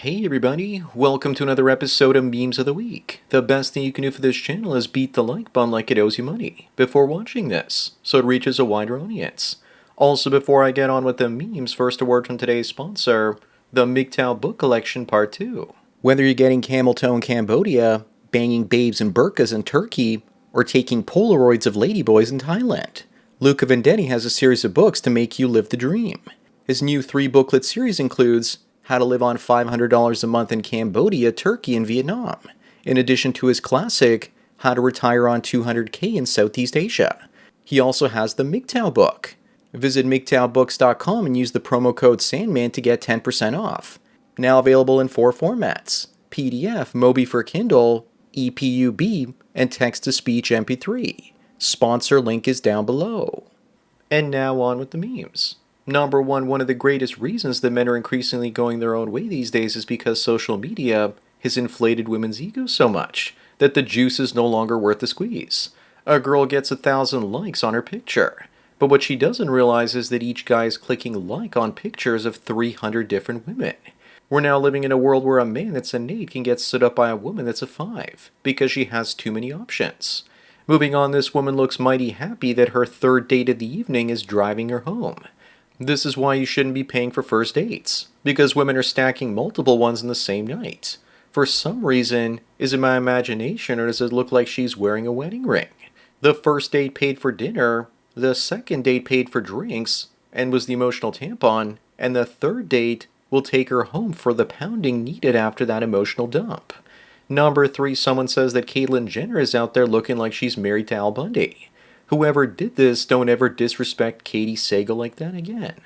Hey everybody, welcome to another episode of Memes of the Week. The best thing you can do for this channel is beat the like button like it owes you money before watching this, so it reaches a wider audience. Also, before I get on with the memes, first a word from today's sponsor, the MGTOW book collection part 2. Whether you're getting camel toe in Cambodia, banging babes in burqas in Turkey, or taking Polaroids of ladyboys in Thailand, Luca Vendetti has a series of books to make you live the dream. His new 3-booklet series includes How to Live on $500 a Month in Cambodia, Turkey, and Vietnam, in addition to his classic How to Retire on $200K in Southeast Asia. He also has the MGTOW book. Visit MGTOWbooks.com and use the promo code Sandman to get 10% off. Now available in 4 formats: PDF, Mobi for Kindle, EPUB, and text-to-speech MP3. Sponsor link is down below. And now on with the memes. Number one of the greatest reasons that men are increasingly going their own way these days is because social media has inflated women's egos so much that the juice is no longer worth the squeeze. A girl gets 1,000 likes on her picture, but what she doesn't realize is that each guy is clicking like on pictures of 300 different women. We're now living in a world where a man that's an 8 can get stood up by a woman that's a 5 because she has too many options. Moving on, this woman looks mighty happy that her third date of the evening is driving her home. This is why you shouldn't be paying for first dates, because women are stacking multiple ones in the same night. For some reason, is it my imagination or does it look like she's wearing a wedding ring? The first date paid for dinner, the second date paid for drinks and was the emotional tampon, and the third date will take her home for the pounding needed after that emotional dump. Number 3, someone says that Caitlyn Jenner is out there looking like she's married to Al Bundy. Whoever did this, don't ever disrespect Katie Sagal like that again.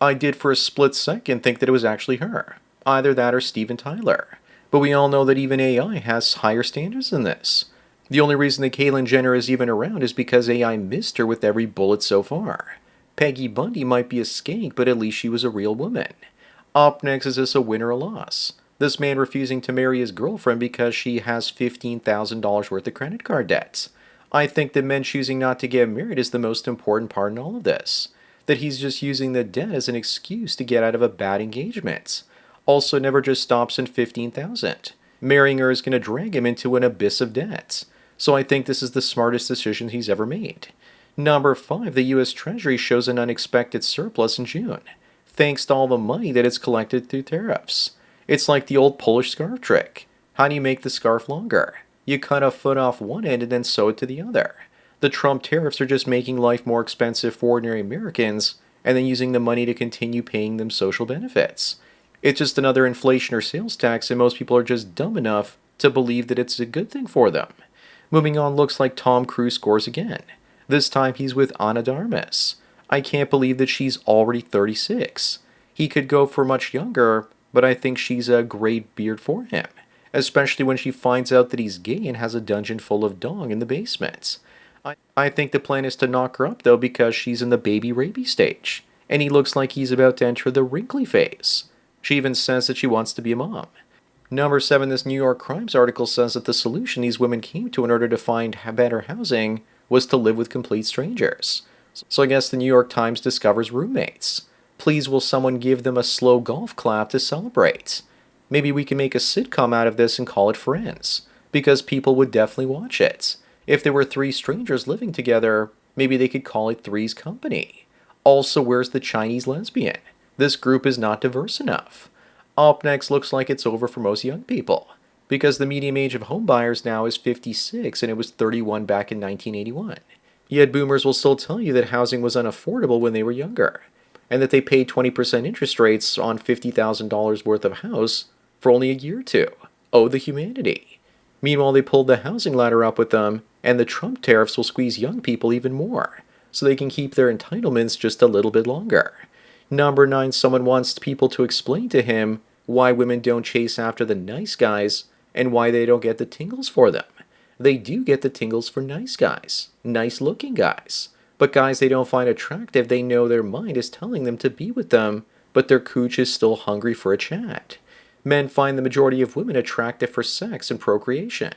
I did for a split second think that it was actually her. Either that or Steven Tyler. But we all know that even AI has higher standards than this. The only reason that Caitlyn Jenner is even around is because AI missed her with every bullet so far. Peggy Bundy might be a skank, but at least she was a real woman. Up next, is this a win or a loss? This man refusing to marry his girlfriend because she has $15,000 worth of credit card debts. I think that men choosing not to get married is the most important part in all of this. That he's just using the debt as an excuse to get out of a bad engagement. Also, never just stops in 15,000. Marrying her is going to drag him into an abyss of debt. So I think this is the smartest decision he's ever made. Number 5, the US Treasury shows an unexpected surplus in June, thanks to all the money that it's collected through tariffs. It's like the old Polish scarf trick. How do you make the scarf longer? You cut a foot off one end and then sew it to the other. The Trump tariffs are just making life more expensive for ordinary Americans and then using the money to continue paying them social benefits. It's just another inflation or sales tax, and most people are just dumb enough to believe that it's a good thing for them. Moving on, looks like Tom Cruise scores again. This time he's with Ana de Armas. I can't believe that she's already 36. He could go for much younger, but I think she's a great beard for him. Especially when she finds out that he's gay and has a dungeon full of dong in the basement. I think the plan is to knock her up though because she's in the baby rabies stage, and he looks like he's about to enter the wrinkly phase. She even says that she wants to be a mom. Number 7, this New York Crimes article says that the solution these women came to in order to find better housing was to live with complete strangers. So I guess the New York Times discovers roommates. Please will someone give them a slow golf clap to celebrate? Maybe we can make a sitcom out of this and call it Friends, because people would definitely watch it. If there were 3 strangers living together, maybe they could call it Three's Company. Also, where's the Chinese lesbian? This group is not diverse enough. Up next, looks like it's over for most young people, because the median age of homebuyers now is 56 and it was 31 back in 1981. Yet boomers will still tell you that housing was unaffordable when they were younger, and that they paid 20% interest rates on $50,000 worth of house for only a year or 2. Oh, the humanity. Meanwhile, they pulled the housing ladder up with them, and the Trump tariffs will squeeze young people even more, so they can keep their entitlements just a little bit longer. Number 9, someone wants people to explain to him why women don't chase after the nice guys and why they don't get the tingles for them. They do get the tingles for nice guys, nice looking guys, but guys they don't find attractive, they know their mind is telling them to be with them, but their cooch is still hungry for a chat. Men find the majority of women attractive for sex and procreation,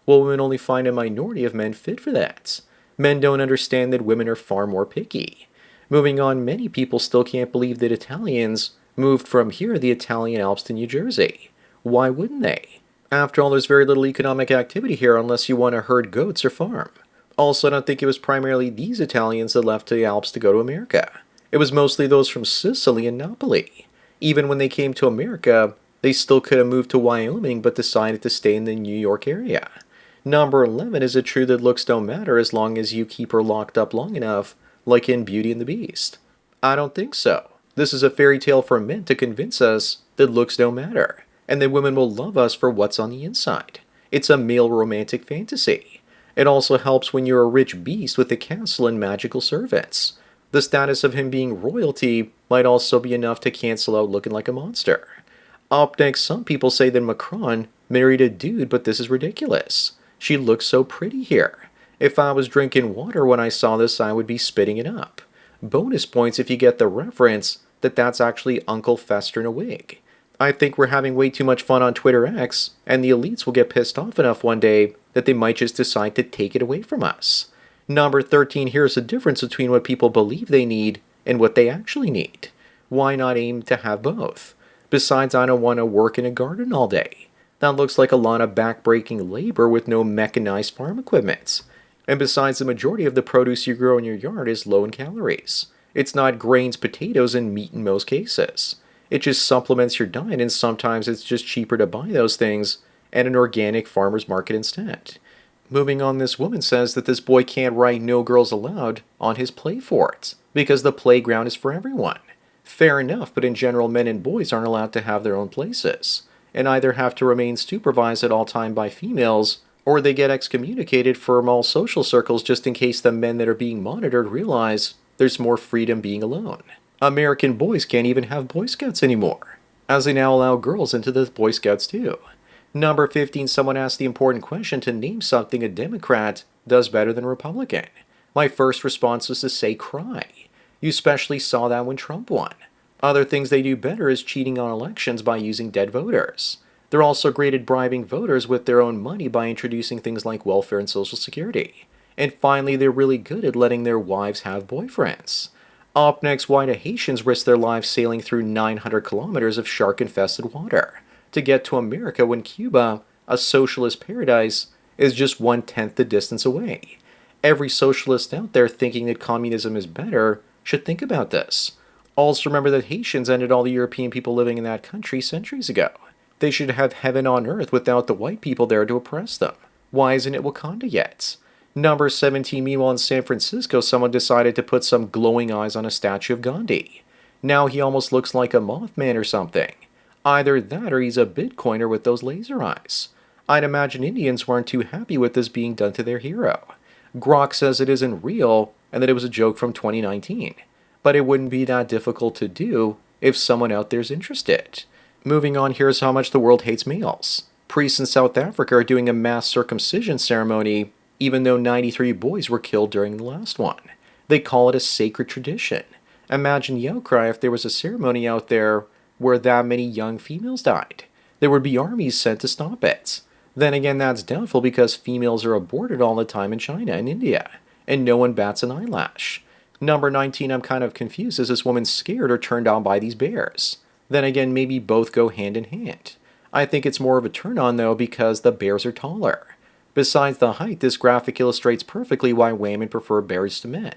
while women only find a minority of men fit for that. Men don't understand that women are far more picky. Moving on, many people still can't believe that Italians moved from here, the Italian Alps, to New Jersey. Why wouldn't they? After all, there's very little economic activity here unless you want to herd goats or farm. Also, I don't think it was primarily these Italians that left the Alps to go to America. It was mostly those from Sicily and Napoli. Even when they came to America, they still could have moved to Wyoming but decided to stay in the New York area. Number 11, is it true that looks don't matter as long as you keep her locked up long enough, like in Beauty and the Beast? I don't think so. This is a fairy tale for men to convince us that looks don't matter, and that women will love us for what's on the inside. It's a male romantic fantasy. It also helps when you're a rich beast with a castle and magical servants. The status of him being royalty might also be enough to cancel out looking like a monster. Up next, some people say that Macron married a dude, but this is ridiculous. She looks so pretty here. If I was drinking water when I saw this, I would be spitting it up. Bonus points if you get the reference that that's actually Uncle Fester in a wig. I think we're having way too much fun on Twitter X, and the elites will get pissed off enough one day that they might just decide to take it away from us. Number 13, here's the difference between what people believe they need and what they actually need. Why not aim to have both? Besides, I don't want to work in a garden all day. That looks like a lot of back-breaking labor with no mechanized farm equipment. And besides, the majority of the produce you grow in your yard is low in calories. It's not grains, potatoes, and meat in most cases. It just supplements your diet, and sometimes it's just cheaper to buy those things at an organic farmer's market instead. Moving on, this woman says that this boy can't write "No Girls Allowed" on his play fort because the playground is for everyone. Fair enough, but in general, men and boys aren't allowed to have their own places, and either have to remain supervised at all time by females, or they get excommunicated from all social circles just in case the men that are being monitored realize there's more freedom being alone. American boys can't even have Boy Scouts anymore, as they now allow girls into the Boy Scouts too. Number 15, someone asked the important question to name something a Democrat does better than a Republican. My first response was to say cry. You especially saw that when Trump won. Other things they do better is cheating on elections by using dead voters. They're also great at bribing voters with their own money by introducing things like welfare and Social Security. And finally, they're really good at letting their wives have boyfriends. Up next, why do Haitians risk their lives sailing through 900 kilometers of shark-infested water to get to America when Cuba, a socialist paradise, is just 1/10 the distance away? Every socialist out there thinking that communism is better should think about this. Also remember that Haitians ended all the European people living in that country centuries ago. They should have heaven on earth without the white people there to oppress them. Why isn't it Wakanda yet? Number 17, meanwhile in San Francisco, someone decided to put some glowing eyes on a statue of Gandhi. Now he almost looks like a Mothman or something. Either that or he's a Bitcoiner with those laser eyes. I'd imagine Indians weren't too happy with this being done to their hero. Grok says it isn't real and that it was a joke from 2019. But it wouldn't be that difficult to do if someone out there's interested. Moving on, here's how much the world hates males. Priests in South Africa are doing a mass circumcision ceremony even though 93 boys were killed during the last one. They call it a sacred tradition. Imagine the outcry if there was a ceremony out there where that many young females died. There would be armies sent to stop it. Then again, that's doubtful because females are aborted all the time in China and India, and no one bats an eyelash. Number 19, I'm kind of confused. Is this woman scared or turned on by these bears? Then again, maybe both go hand in hand. I think it's more of a turn on though because the bears are taller. Besides the height, this graphic illustrates perfectly why women prefer bears to men.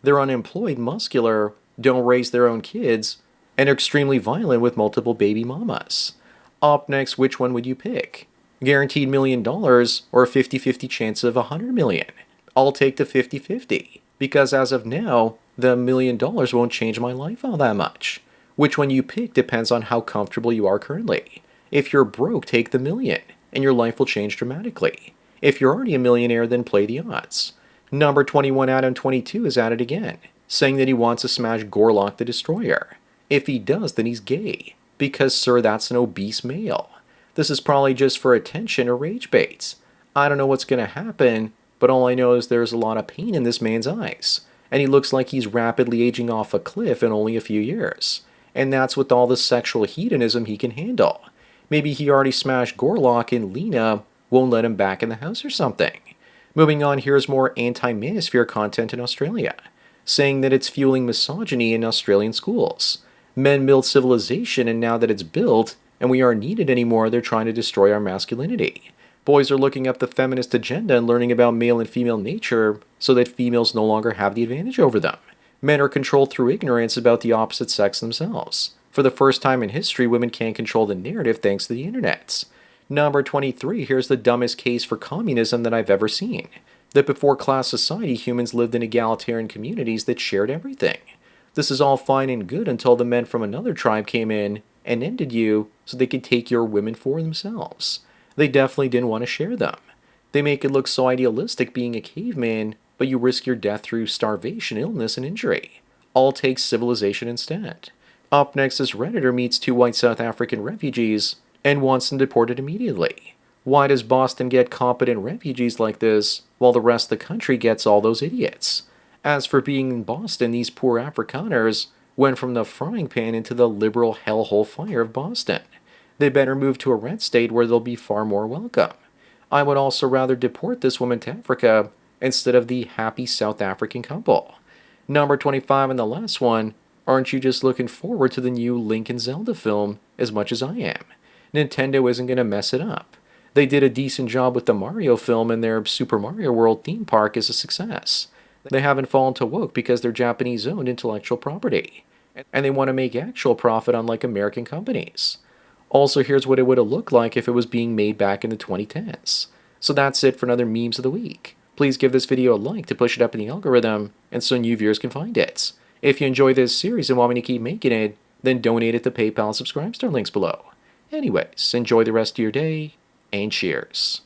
They're unemployed, muscular, don't raise their own kids, and are extremely violent with multiple baby mamas. Up next, which one would you pick? Guaranteed $1 million or a 50-50 chance of $100 million? I'll take the 50-50 because as of now, the $1 million won't change my life all that much. Which one you pick depends on how comfortable you are currently. If you're broke, take the million, and your life will change dramatically. If you're already a millionaire, then play the odds. Number 21, Adam 22 is at it again, saying that he wants to smash Gorlock the Destroyer. If he does, then he's gay, because sir, that's an obese male. This is probably just for attention or rage baits. I don't know what's going to happen, but all I know is there's a lot of pain in this man's eyes, and he looks like he's rapidly aging off a cliff in only a few years. And that's with all the sexual hedonism he can handle. Maybe he already smashed Gorlock and Lena won't let him back in the house or something. Moving on, here's more anti-manosphere content in Australia, saying that it's fueling misogyny in Australian schools. Men built civilization, and now that it's built, and we aren't needed anymore, they're trying to destroy our masculinity. Boys are looking up the feminist agenda and learning about male and female nature so that females no longer have the advantage over them. Men are controlled through ignorance about the opposite sex themselves. For the first time in history, women can't control the narrative thanks to the internet. Number 23, here's the dumbest case for communism that I've ever seen. That before class society, humans lived in egalitarian communities that shared everything. This is all fine and good until the men from another tribe came in and ended you so they could take your women for themselves. They definitely didn't want to share them. They make it look so idealistic being a caveman, but you risk your death through starvation, illness, and injury. All takes civilization instead. Up next is Redditor meets two white South African refugees and wants them deported immediately. Why does Boston get competent refugees like this while the rest of the country gets all those idiots? As for being in Boston, these poor Afrikaners went from the frying pan into the liberal hellhole fire of Boston. They better move to a red state where they'll be far more welcome. I would also rather deport this woman to Africa instead of the happy South African couple. Number 25 and the last one, aren't you just looking forward to the new Link and Zelda film as much as I am? Nintendo isn't going to mess it up. They did a decent job with the Mario film, and their Super Mario World theme park is a success. They haven't fallen to woke because they're Japanese-owned intellectual property, and they want to make actual profit unlike American companies. Also, here's what it would have looked like if it was being made back in the 2010s. So that's it for another Memes of the Week. Please give this video a like to push it up in the algorithm, and so new viewers can find it. If you enjoy this series and want me to keep making it, then donate it to PayPal and subscribe star links below. Anyways, enjoy the rest of your day, and cheers.